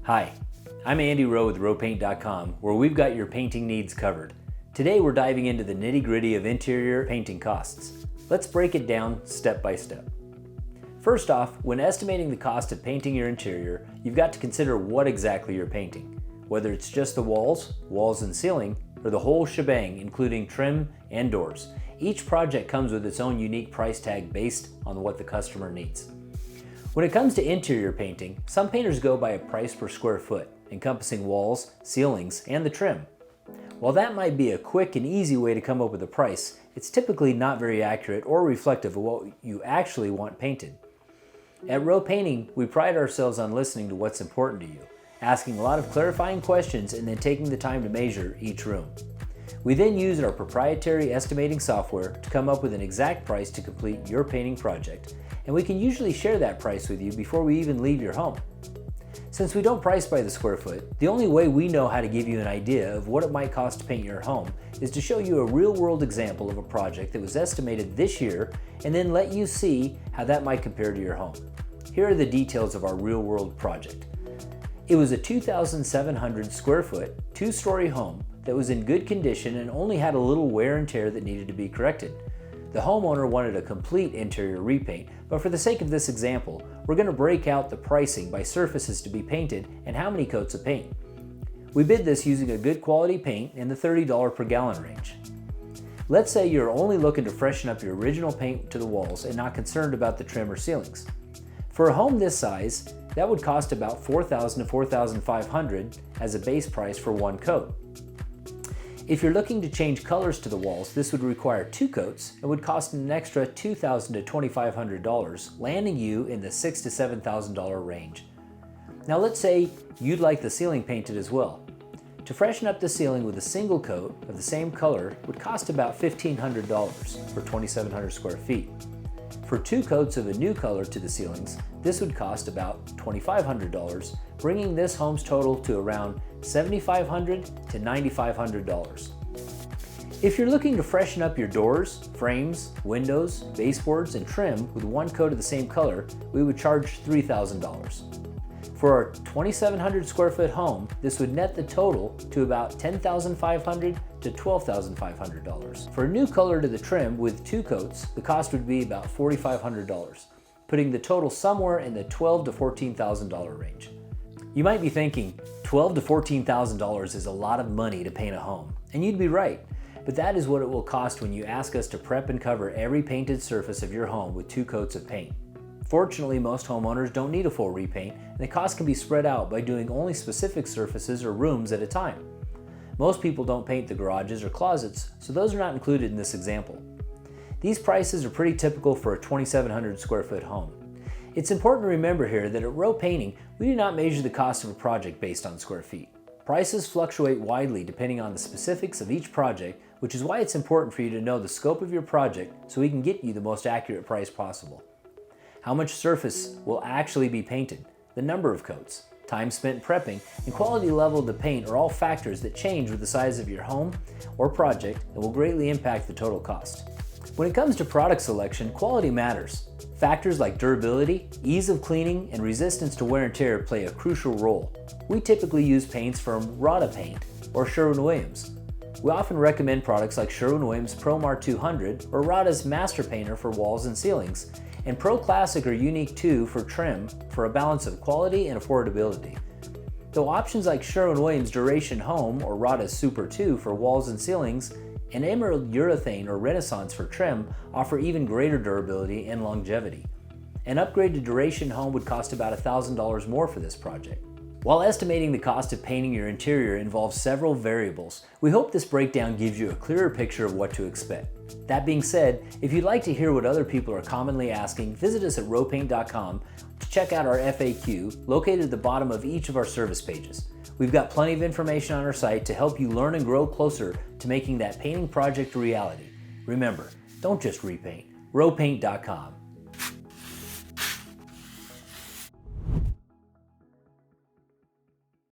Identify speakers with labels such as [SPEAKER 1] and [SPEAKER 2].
[SPEAKER 1] Hi, I'm Andy Rowe with rowpaint.com, where we've got your painting needs covered. Today we're diving into the nitty-gritty of interior painting costs. Let's break it down step by step. First off, when estimating the cost of painting your interior, you've got to consider what exactly you're painting. Whether it's just the walls and ceiling, or the whole shebang including trim and doors. Each project comes with its own unique price tag based on what the customer needs. When it comes to interior painting, some painters go by a price per square foot, encompassing walls, ceilings, and the trim. While that might be a quick and easy way to come up with a price, it's typically not very accurate or reflective of what you actually want painted. At Rowe Painting, we pride ourselves on listening to what's important to you, asking a lot of clarifying questions and then taking the time to measure each room. We then use our proprietary estimating software to come up with an exact price to complete your painting project, and we can usually share that price with you before we even leave your home. Since we don't price by the square foot, the only way we know how to give you an idea of what it might cost to paint your home is to show you a real-world example of a project that was estimated this year and then let you see how that might compare to your home. Here are the details of our real-world project. It was a 2,700 square foot, two-story home that was in good condition and only had a little wear and tear that needed to be corrected. The homeowner wanted a complete interior repaint, but for the sake of this example, we're going to break out the pricing by surfaces to be painted and how many coats of paint. We bid this using a good quality paint in the $30 per gallon range. Let's say you're only looking to freshen up your original paint to the walls and not concerned about the trim or ceilings. For a home this size, that would cost about $4,000 to $4,500 as a base price for one coat. If you're looking to change colors to the walls, this would require two coats and would cost an extra $2,000 to $2,500, landing you in the $6,000 to $7,000 range. Now let's say you'd like the ceiling painted as well. To freshen up the ceiling with a single coat of the same color would cost about $1,500 for 2,700 square feet. For two coats of a new color to the ceilings, this would cost about $2,500, bringing this home's total to around $7,500 to $9,500. If you're looking to freshen up your doors, frames, windows, baseboards, and trim with one coat of the same color, we would charge $3,000. For our 2,700 square foot home, this would net the total to about $10,500 to $12,500. For a new color to the trim with two coats, the cost would be about $4,500, putting the total somewhere in the $12,000 to $14,000 range. You might be thinking, $12,000 to $14,000 is a lot of money to paint a home, and you'd be right, but that is what it will cost when you ask us to prep and cover every painted surface of your home with two coats of paint. Fortunately, most homeowners don't need a full repaint, and the cost can be spread out by doing only specific surfaces or rooms at a time. Most people don't paint the garages or closets, so those are not included in this example. These prices are pretty typical for a 2,700 square foot home. It's important to remember here that at Rowe Painting, we do not measure the cost of a project based on square feet. Prices fluctuate widely depending on the specifics of each project, which is why it's important for you to know the scope of your project so we can get you the most accurate price possible. How much surface will actually be painted, the number of coats, time spent prepping, and quality level of the paint are all factors that change with the size of your home or project and will greatly impact the total cost. When it comes to product selection, quality matters. Factors like durability, ease of cleaning, and resistance to wear and tear play a crucial role. We typically use paints from Rada Paint or Sherwin-Williams. We often recommend products like Sherwin-Williams ProMar 200 or Rada's Master Painter for walls and ceilings, and Pro Classic or Unique 2 for trim for a balance of quality and affordability. Though options like Sherwin-Williams Duration Home or Rada's Super 2 for walls and ceilings and Emerald Urethane or Renaissance for trim offer even greater durability and longevity. An upgrade to Duration Home would cost about $1,000 more for this project. While estimating the cost of painting your interior involves several variables, we hope this breakdown gives you a clearer picture of what to expect. That being said, if you'd like to hear what other people are commonly asking, visit us at rowpaint.com to check out our FAQ located at the bottom of each of our service pages. We've got plenty of information on our site to help you learn and grow closer to making that painting project a reality. Remember, don't just repaint, rowpaint.com.